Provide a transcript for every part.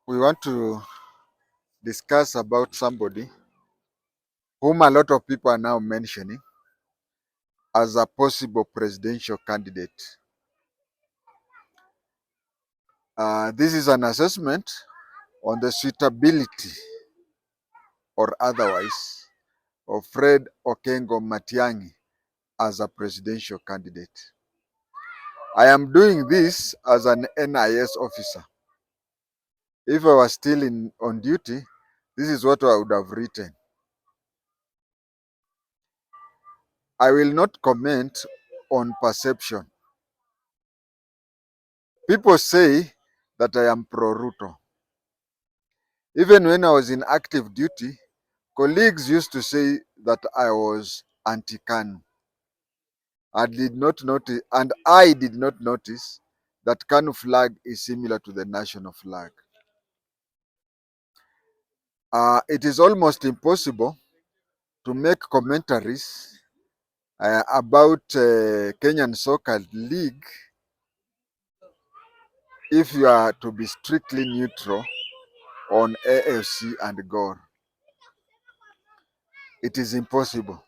we want to discuss about somebody whom a lot of people are now mentioning as a possible presidential candidate. This is an assessment on the suitability or otherwise of Fred Okengo Matiangi as a presidential candidate. I am doing this as an NIS officer. If I was still on duty, this is what I would have written. I will not comment on perception. People say that I am pro-Ruto. Even when I was in active duty, colleagues used to say that I was anti-KANU. I did not notice that KANU flag is similar to the national flag. It is almost impossible to make commentaries about Kenyan Soccer League if you are to be strictly neutral on AFC and GOR. It is impossible.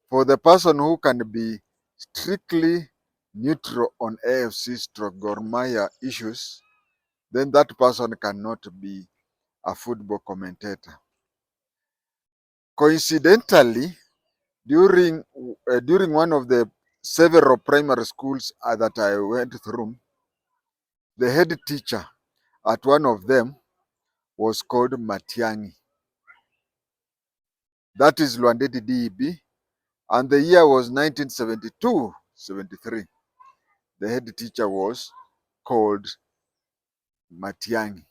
For the person who can be strictly neutral on AFC/Gor Mahia issues, then that person cannot be a football commentator. Coincidentally, during one of the several primary schools that I went through, the head teacher at one of them was called Matiangi. That is Lwandeti DEB, and the year was 1972-73. The head teacher was called Matiangi.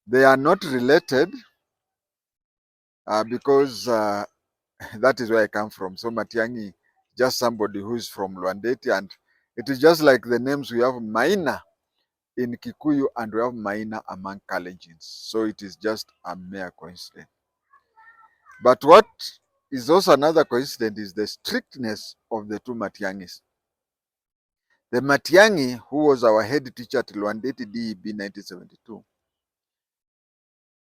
They are not related because that is where I come from. So Matiangi, just somebody who is from Lwandeti, and it is just like the names we have Maina in Kikuyu and we have Maina among Kalenjins. So it is just a mere coincidence. But what is also another coincidence is the strictness of the two Matiangis. The Matiangi, who was our head teacher at Lwandeti DEB 1972,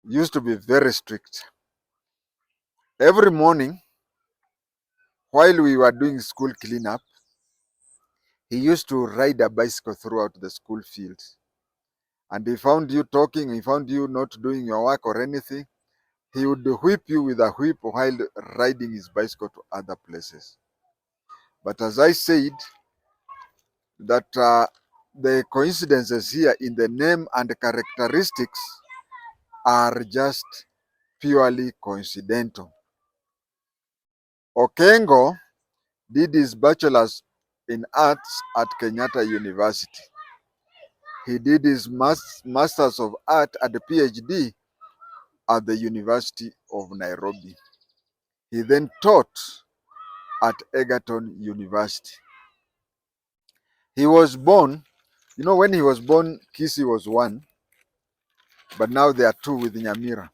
used to be very strict. Every morning, while we were doing school cleanup, he used to ride a bicycle throughout the school fields. And he found you talking, he found you not doing your work or anything, he would whip you with a whip while riding his bicycle to other places. But as I said, that the coincidences here in the name and characteristics are just purely coincidental. Okengo did his bachelor's in arts at Kenyatta University. He did his master's of art and PhD at the University of Nairobi. He then taught at Egerton University. He was born, when he was born, Kisii was one, but now there are two with Nyamira.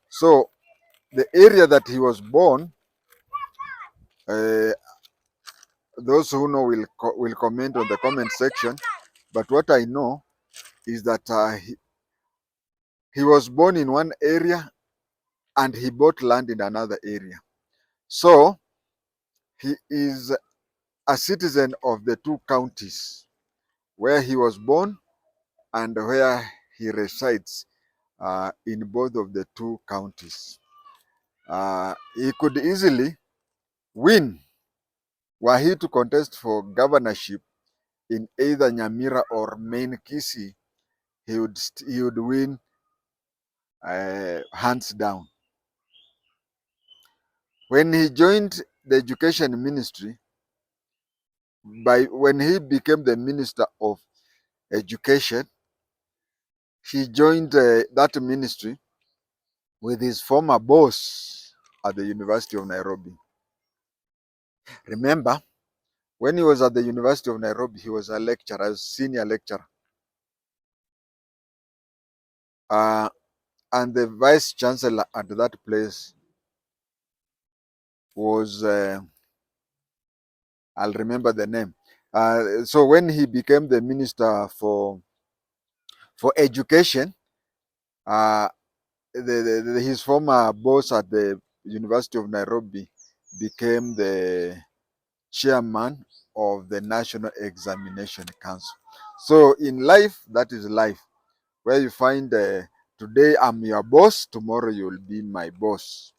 So the area that he was born, those who know will comment on the comment section. But what I know is that he was born in one area and he bought land in another area. So he is a citizen of the two counties where he was born and where he resides in both of the two counties. He could easily win were he to contest for governorship in either Nyamira or Main Kisii. He would win hands down. When he joined the education ministry, when he became the minister of education, he joined that ministry with his former boss at the University of Nairobi. Remember, when he was at the University of Nairobi, he was a lecturer, a senior lecturer. And the vice chancellor at that place was, I'll remember the name. So when he became the minister for education, Uh, his former boss at the University of Nairobi became the chairman of the National Examination Council. So in life, that is life, where you find today I'm your boss, tomorrow you'll be my boss.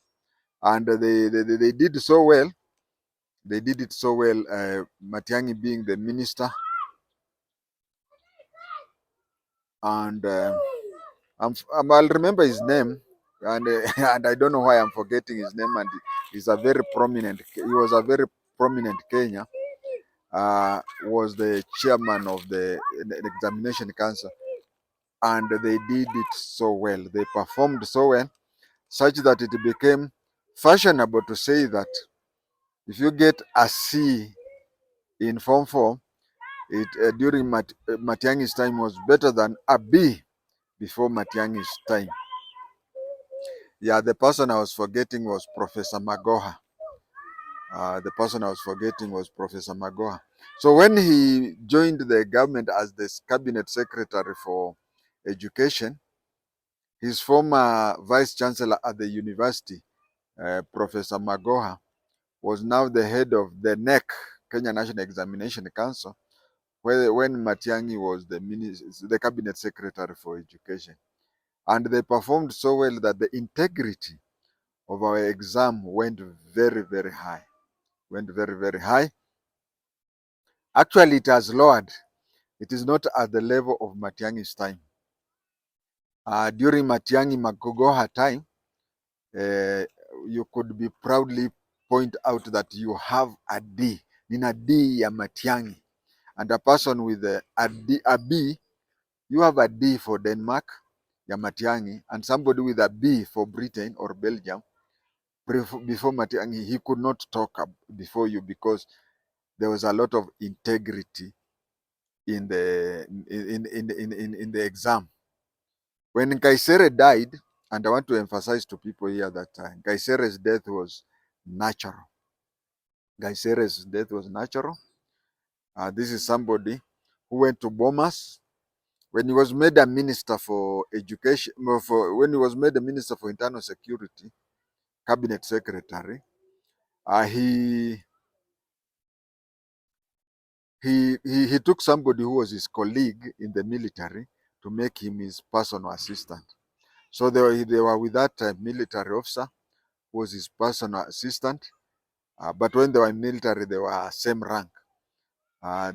And they did so well. They did it so well. Matiangi being the minister, and I'll remember his name, and and I don't know why I'm forgetting his name. And he's a very prominent. He was a very prominent Kenya. Was the chairman of the examination council, and they did it so well. They performed so well, such that it became fashionable to say that if you get a C in Form 4, it during Matiangi's time was better than a B before Matiangi's time. Yeah, the person I was forgetting was Professor Magoha. The person I was forgetting was Professor Magoha. So when he joined the government as the cabinet secretary for education, his former vice chancellor at the university, Professor Magoha, was now the head of the NEC, Kenya National Examination Council, when Matiangi was the cabinet secretary for education. And they performed so well that the integrity of our exam went very, very high. Went very, very high. Actually, it has lowered. It is not at the level of Matiangi's time. During Matiangi Magogoha time, you could be proudly point out that you have a D. Nina D ya Matiangi. And a person with a B, you have a D for Denmark, ya Matiangi, and somebody with a B for Britain or Belgium. Before Matiangi, he could not talk before you because there was a lot of integrity in the exam. When Kaisere died, and I want to emphasize to people here that Kaisere's death was natural. Kaisere's death was natural. This is somebody who went to Bomas when he was made a minister for education, when he was made a minister for internal security, cabinet secretary. He he took somebody who was his colleague in the military to make him his personal assistant. So they were with that military officer who was his personal assistant. But when they were in military, they were same rank.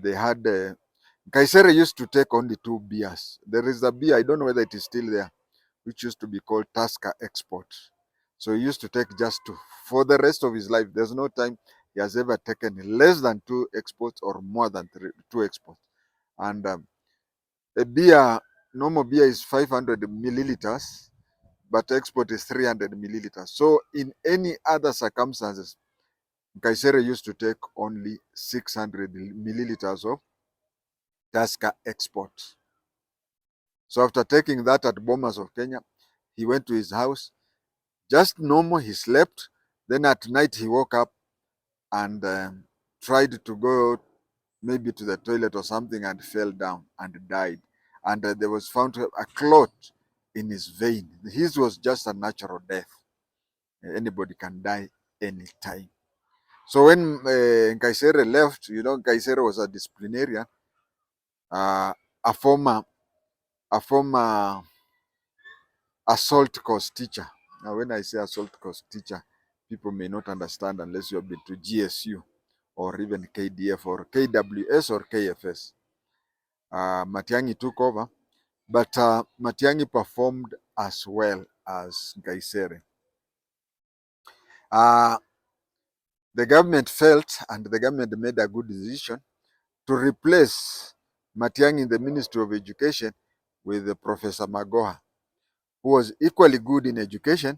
They had Kaisere used to take only 2 beers. There is a beer, I don't know whether it is still there, which used to be called Tusker Export. So he used to take just 2 for the rest of his life. There's no time he has ever taken less than 2 exports or more than 2 exports. And a beer, normal beer is 500 milliliters, but export is 300 milliliters. So in any other circumstances, Kaisere used to take only 600 milliliters of Tusker Export. So after taking that at Bomas of Kenya, he went to his house, just normal, he slept. Then at night he woke up and tried to go maybe to the toilet or something and fell down and died. And there was found a clot in his vein. His was just a natural death. Anybody can die anytime. So when Nkaisere left, Nkaisere was a disciplinarian, a former assault course teacher. Now, when I say assault course teacher, people may not understand unless you have been to GSU or even KDF or KWS or KFS. Matiangi took over, but Matiangi performed as well as Nkaisere. The government felt, and the government made a good decision to replace Matiangi in the Ministry of Education with Professor Magoha, who was equally good in education.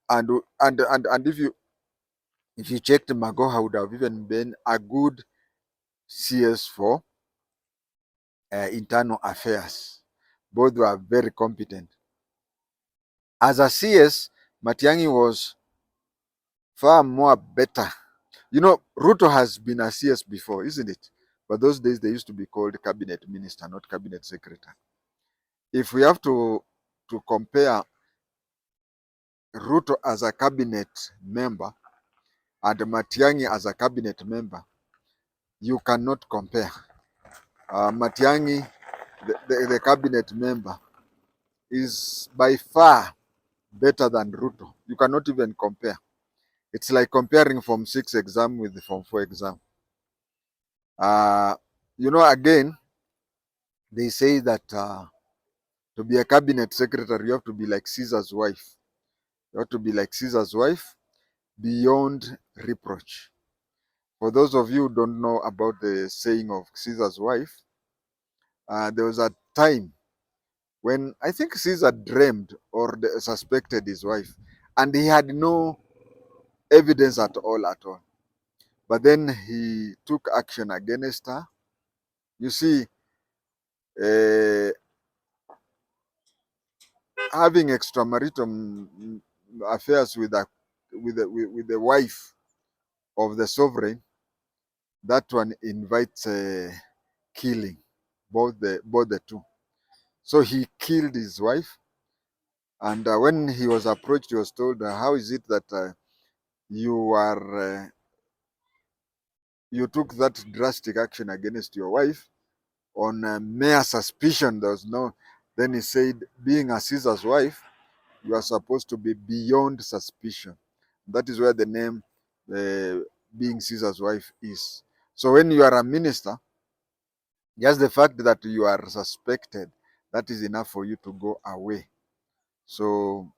And if you checked, Magoha would have even been a good CS for internal affairs. Both were very competent. As a CS, Matiangi was far more better. Ruto has been a CS before, isn't it? But those days they used to be called cabinet minister, not cabinet secretary. If we have to to compare Ruto as a cabinet member and Matiangi as a cabinet member, you cannot compare. Matiangi, the cabinet member, is by far better than Ruto. You cannot even compare. It's like comparing Form 6 exam with the Form 4 exam. Again, they say that to be a cabinet secretary, you have to be like Caesar's wife. You have to be like Caesar's wife, beyond reproach. For those of you who don't know about the saying of Caesar's wife, there was a time when I think Caesar dreamed or suspected his wife, and he had no evidence at all, at all. But then he took action against her. You see, uh, having extramarital affairs with the wife of the sovereign, that one invites killing, both the two. So he killed his wife, and when he was approached, he was told, "How is it that you took that drastic action against your wife on mere suspicion?" There was no. Then he said, "Being a Caesar's wife, you are supposed to be beyond suspicion." That is where the name being Caesar's wife is. So when you are a minister, just the fact that you are suspected, that is enough for you to go away. So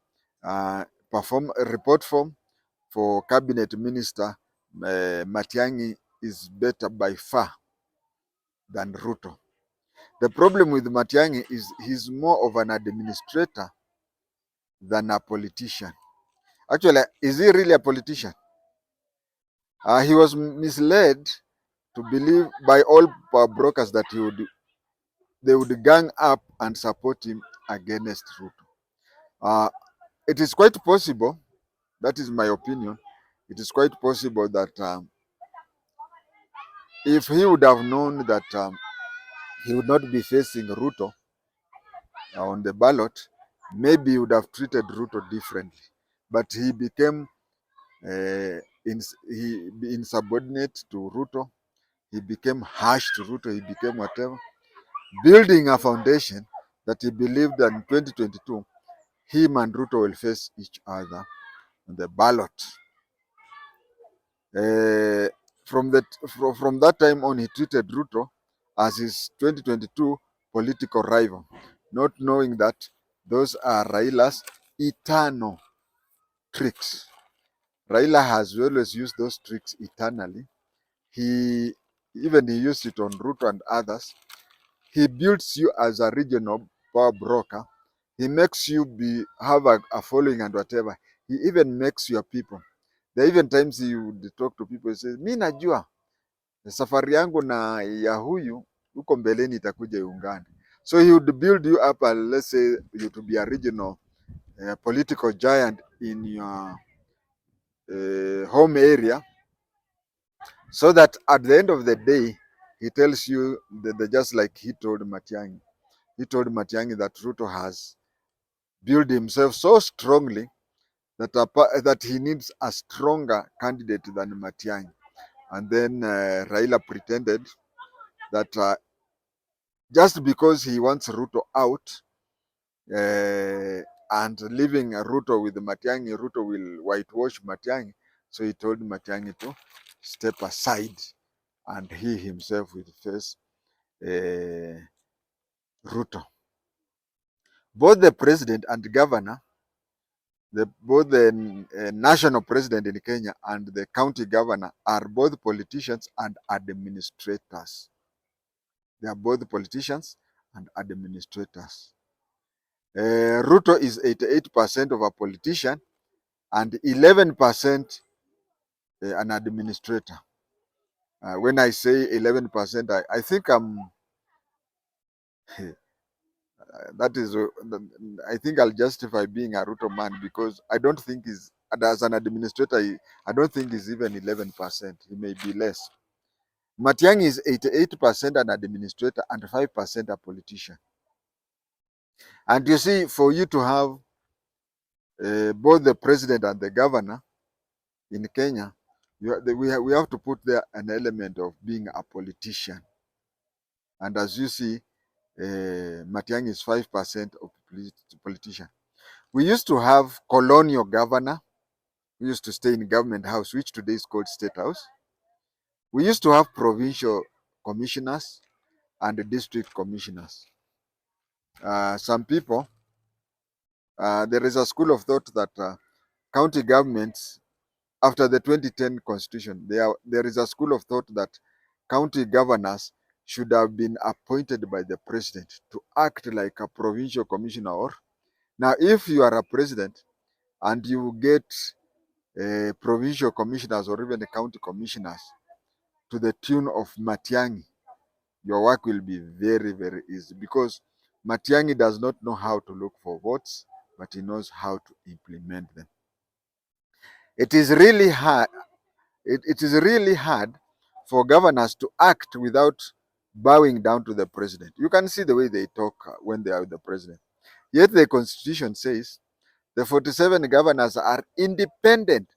perform a report form for cabinet minister Matiangi is better by far than Ruto. The problem with Matiangi is he's more of an administrator than a politician. Actually, is he really a politician? He was misled to believe by all power brokers that they would gang up and support him against Ruto. It is quite possible, that is my opinion, it is quite possible that if he would have known that he would not be facing Ruto on the ballot, maybe he would have treated Ruto differently. But he became insubordinate to Ruto. He became harsh to Ruto. He became whatever, building a foundation that he believed that in 2022, him and Ruto will face each other on the ballot. From that time on, he treated Ruto as his 2022 political rival, not knowing that those are Raila's eternal tricks. Raila has always used those tricks eternally. He used it on Ruto and others. He builds you as a regional power broker. He makes you have a following and whatever. He even makes your people. There are even times he would talk to people and say, mi najua safari yangu na ya huyu huko mbeleni itakuja iungane. So he would build you up and let's say you to be a regional political giant in your home area, so that at the end of the day, he tells you that just like he told Matiangi. He told Matiangi that Ruto has built himself so strongly that he needs a stronger candidate than Matiangi. And then Raila pretended that just because he wants Ruto out and leaving Ruto with Matiangi, Ruto will whitewash Matiangi. So he told Matiangi to step aside and he himself will face Ruto. Both the president and governor, both the national president in Kenya and the county governor are both politicians and administrators. They are both politicians and administrators. Ruto is 88% of a politician and 11% an administrator. When I say 11%, I think that is, I think I'll justify being a Ruto man because I don't think he's, as an administrator, I don't think he's even 11%. He may be less. Matiang'i is 88% an administrator and 5% a politician. And you see, for you to have both the president and the governor in Kenya, we have to put there an element of being a politician. And as you see, Matiang'i is 5% of politician. We used to have colonial governor who used to stay in government house, which today is called State House. We used to have provincial commissioners and district commissioners. Some people, there is a school of thought that county governments, after the 2010 constitution, there is a school of thought that county governors should have been appointed by the president to act like a provincial commissioner. Or now, if you are a president and you get provincial commissioners or even the county commissioners to the tune of Matiang'i, your work will be very, very easy, because Matiang'i does not know how to look for votes, but he knows how to implement them. It is really hard. It is really hard for governors to act without bowing down to the president. You can see the way they talk when they are with the president. Yet the constitution says the 47 governors are independent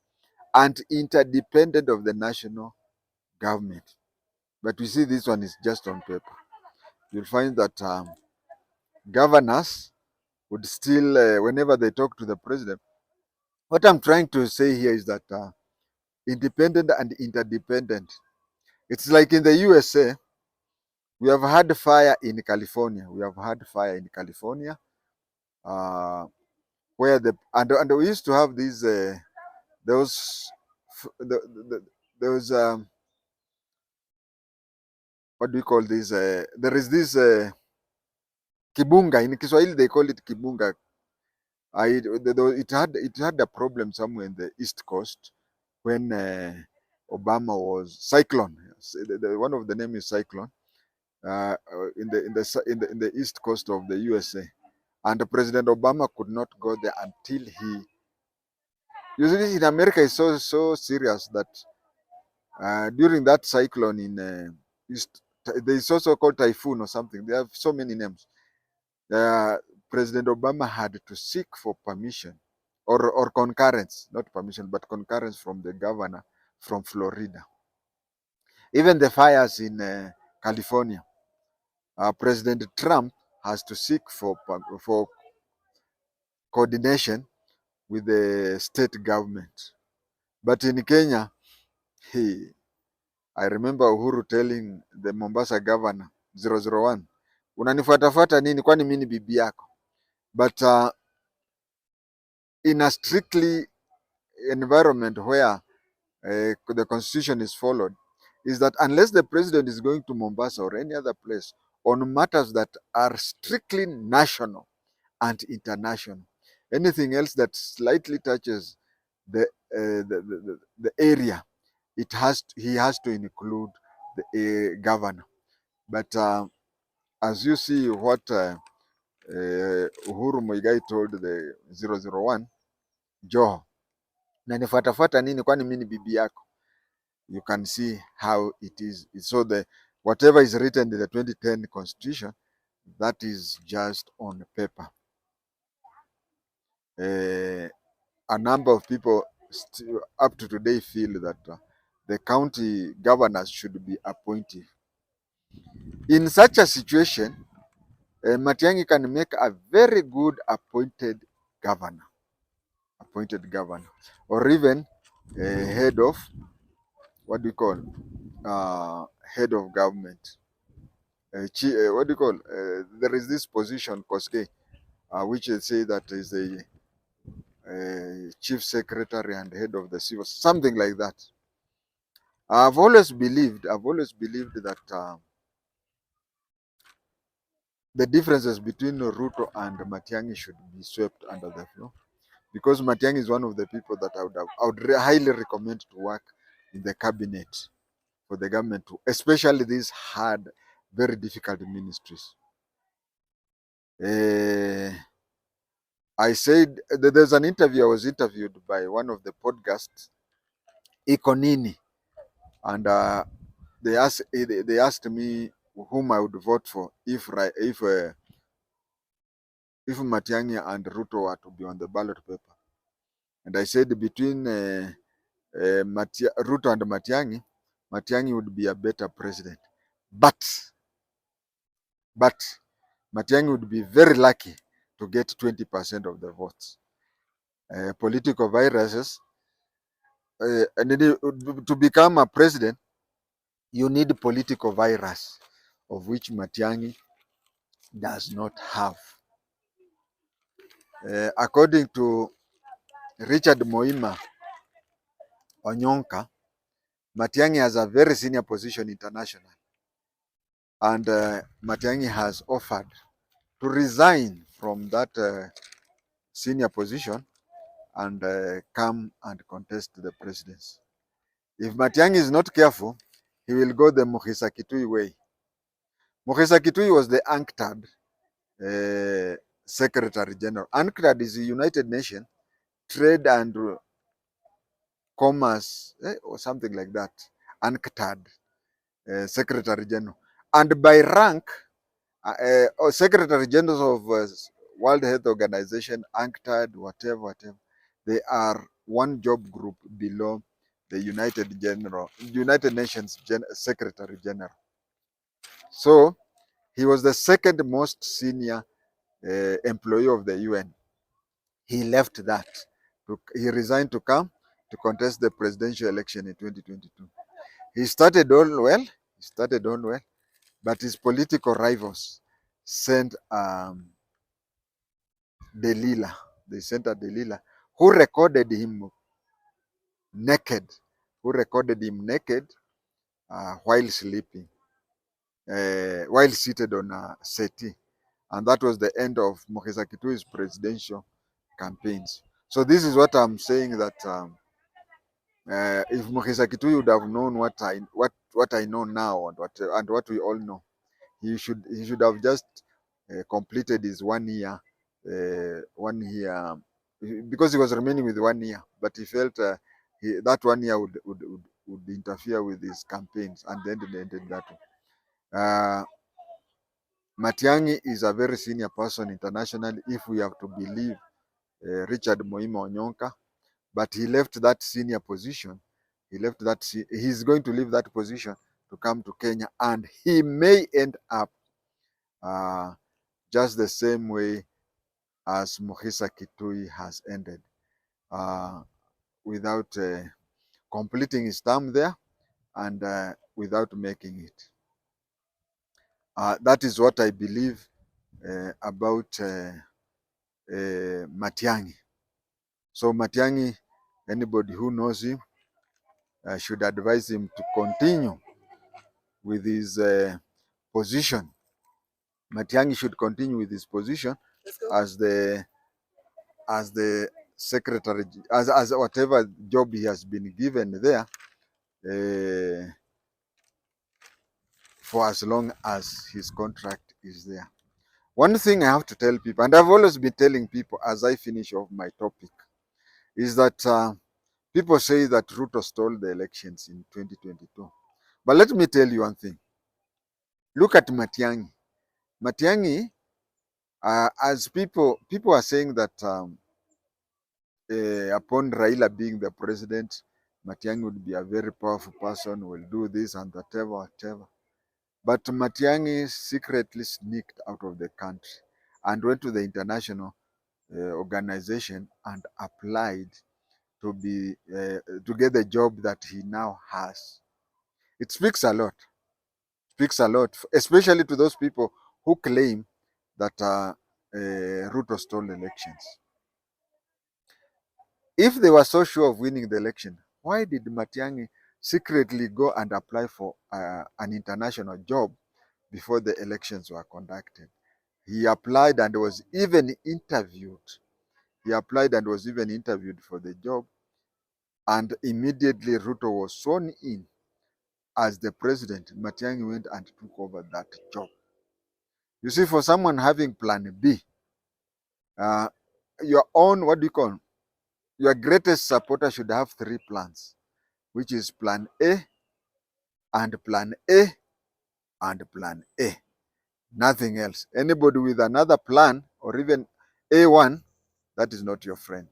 and interdependent of the national government. But we see this one is just on paper. You'll find that governors would still, whenever they talk to the president, what I'm trying to say here is that independent and interdependent. It's like in the USA, we have had fire in California. We have had fire in California, where and we used to have these those those what do you call these? There is this kibunga in Kiswahili. They call it kibunga. It had a problem somewhere in the East Coast when Obama was cyclone. One of the name is cyclone in the East Coast of the USA, and President Obama could not go there until he. Usually in America, it's so serious that during that cyclone in East, there is also called typhoon or something. They have so many names. Uh, President Obama had to seek for permission or concurrence, not permission, but concurrence from the governor from Florida. Even the fires in California, President Trump has to seek for coordination with the state government. But in Kenya, I remember Uhuru telling the Mombasa governor 001, unanifuatafuata nini, kwani mimi ni bibi yako? But in a strictly environment where the constitution is followed, is that unless the president is going to Mombasa or any other place on matters that are strictly national and international, anything else that slightly touches the the area, he has to include the governor. But as you see what Uhuru Muigai told the 001, Joho, na nifuatafuata nini, kwani mimi ni bibi yako? You can see how it is. So whatever is written in the 2010 constitution, that is just on paper. A number of people still, up to today, feel that the county governors should be appointed. In such a situation, Matiang'i can make a very good appointed governor, or even head of, what do you call, head of government. What do you call? There is this position, Koske, which they say that is a chief secretary and head of the civil, something like that. I've always believed that the differences between Ruto and Matiang'i should be swept under the floor, because Matiang'i is one of the people that I would highly recommend to work in the cabinet for the government, especially these hard, very difficult ministries. I said there's an interview. I was interviewed by one of the podcasts, Ikonini, and they asked me whom I would vote for if if Matiangi and Ruto were to be on the ballot paper. And I said between Ruto and Matiangi, Matiangi would be a better president. But Matiangi would be very lucky to get 20% of the votes. Political viruses, and to become a president, you need political virus, of which Matiangi does not have. According to Richard Moima Onyonka, Matiangi has a very senior position internationally, and Matiangi has offered to resign from that senior position and come and contest the presidency. If Matiangi is not careful, he will go the Mukhisa Kitui way. Mukhisa Kitui was the UNCTAD Secretary General. UNCTAD is the United Nations Trade and Commerce, or something like that. UNCTAD Secretary General. And by rank, or Secretary General of World Health Organization, UNCTAD, whatever, they are one job group below the United Nations Secretary General. So he was the second most senior employee of the UN. He left that. He resigned to come to contest the presidential election in 2022. He started all well. But his political rivals sent Delilah. They sent a Delilah who recorded him naked, while sleeping, while seated on a settee. And that was the end of Mokesa Kitui's presidential campaigns. So this is what I'm saying, that if Mokesa Kitui would have known what I know now, and what we all know, he should have just completed his 1 year, because he was remaining with 1 year, but he felt that 1 year would interfere with his campaigns, and then it ended that way. Matiangi is a very senior person internationally, if we have to believe Richard Moima Onyonka, but he left that senior position. He's going to leave that position to come to Kenya, and he may end up just the same way as Mukhisa Kitui has ended, without completing his term there, and without making it. That is what I believe about Matiangi. So Matiangi, anybody who knows him should advise him to continue with his position. Matiangi should continue with his position as the secretary, as whatever job he has been given there, for as long as his contract is there. One thing I have to tell people, and I've always been telling people as I finish off my topic, is that people say that Ruto stole the elections in 2022. But let me tell you one thing. Look at Matiangi. Matiangi, as people are saying that upon Raila being the president, Matiangi would be a very powerful person, will do this and whatever. But Matiangi secretly sneaked out of the country and went to the international organization and applied to get the job that he now has. It speaks a lot. Especially to those people who claim that Ruto stole elections. If they were so sure of winning the election, why did Matiangi secretly go and apply for an international job before the elections were conducted? He applied and was even interviewed. For the job, and immediately Ruto was sworn in as the president. Matiangi went and took over that job. You see, for someone having plan B, your own, your greatest supporter should have 3 plans, which is plan A and plan A and plan A. Nothing else. Anybody with another plan, or even A1, that is not your friend.